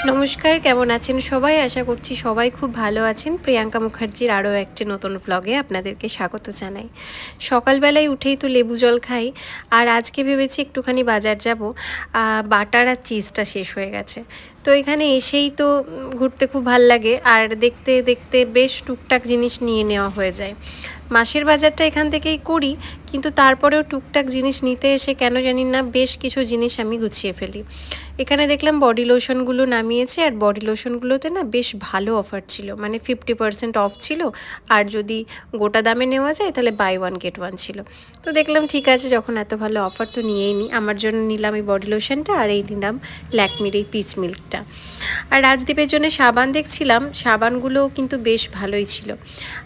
নমস্কার, কেমন আছেন সবাই? আশা করছি সবাই খুব ভালো আছেন। প্রিয়াঙ্কা মুখার্জির আরও একটি নতুন ভ্লগে আপনাদেরকে স্বাগত জানাই। সকালবেলায় উঠেই তো লেবু জল খাই, আর আজকে ভেবেছি একটুখানি বাজার যাব। বাটার আর চিজটা শেষ হয়ে গেছে। তো এখানে এসেই তো ঘুরতে খুব ভাল লাগে, আর দেখতে দেখতে বেশ টুকটাক জিনিস নিয়ে নেওয়া হয়ে যায়। মাসের বাজারটা এখান থেকেই করি, কিন্তু তারপরেও টুকটাক জিনিস নিতে এসে কেন জানি না বেশ কিছু জিনিস আমি গুছিয়ে ফেলি। এখানে দেখলাম বডি লোশনগুলো নামিয়েছে, আর বডি লোশনগুলোতে না বেশ ভালো অফার ছিল, মানে 50% অফ ছিল। আর যদি গোটা দামে নেওয়া যায় তাহলে বাই ওয়ান গেট ওয়ান ছিল। তো দেখলাম ঠিক আছে, যখন এত ভালো অফার তো নিয়েই নিই। আমার জন্য নিলাম এই বডি লোশনটা, আর এই নিলাম ল্যাকমির এই পিচ মিল্কটা। আর রাজদীপের জন্য সাবান দেখছিলাম, সাবানগুলোও কিন্তু বেশ ভালোই ছিল।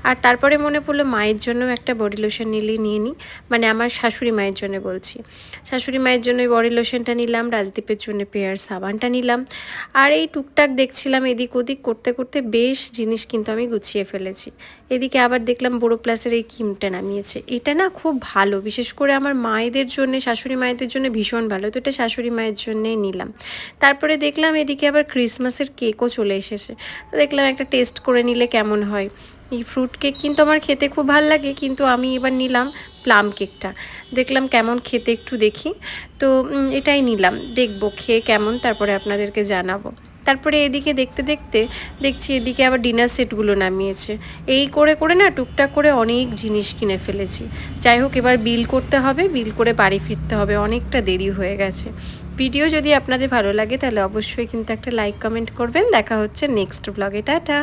আর তারপরে মনে পড়লো মায়ের জন্য একটা বডি লোশন নিয়ে নিই, মানে আমার শাশুড়ি মায়ের জন্য বলছি। শাশুড়ি মায়ের জন্য বডি লোশনটা নিলাম, রাজদীপের জন্য পেয়ার সাবানটা নিলাম। আর এই টুকটাক দেখছিলাম এদিক ওদিক করতে করতে বেশ জিনিস কিন্তু আমি গুছিয়ে ফেলেছি। এদিকে আবার দেখলাম বোরো প্লাসের এই ক্রিমটা নামিয়েছে। এটা না খুব ভালো, বিশেষ করে আমার মায়েদের জন্য, শাশুড়ি মায়েদের জন্য ভীষণ ভালো। তো এটা শাশুড়ি মায়ের জন্যেই নিলাম। তারপরে দেখলাম এদিকে আবার ক্রিসমাসের কেকও চলে এসেছে। তো দেখলাম একটা টেস্ট করে নিলে কেমন হয়। এই ফ্রুট কেক কিন্তু আমার খেতে খুব ভালো লাগে, কিন্তু আমি এবার নিলাম প্লাম কেকটা। দেখলাম কেমন খেতে একটু দেখি। তো এটাই নিলাম, দেখবো খেয়ে কেমন, তারপরে আপনাদেরকে জানাবো। তারপরে এদিকে দেখতে দেখতে দেখছি এদিকে আবার ডিনার সেটগুলো নামিয়েছে। এই করে করে না টুকটাক করে অনেক জিনিস কিনে ফেলেছি। যাই হোক, এবার বিল করতে হবে, বিল করে বাড়ি ফিরতে হবে, অনেকটা দেরি হয়ে গেছে। ভিডিও যদি আপনাদের ভালো লাগে তাহলে অবশ্যই কিন্তু একটা লাইক কমেন্ট করবেন। দেখা হচ্ছে নেক্সট ব্লগে। টাটা।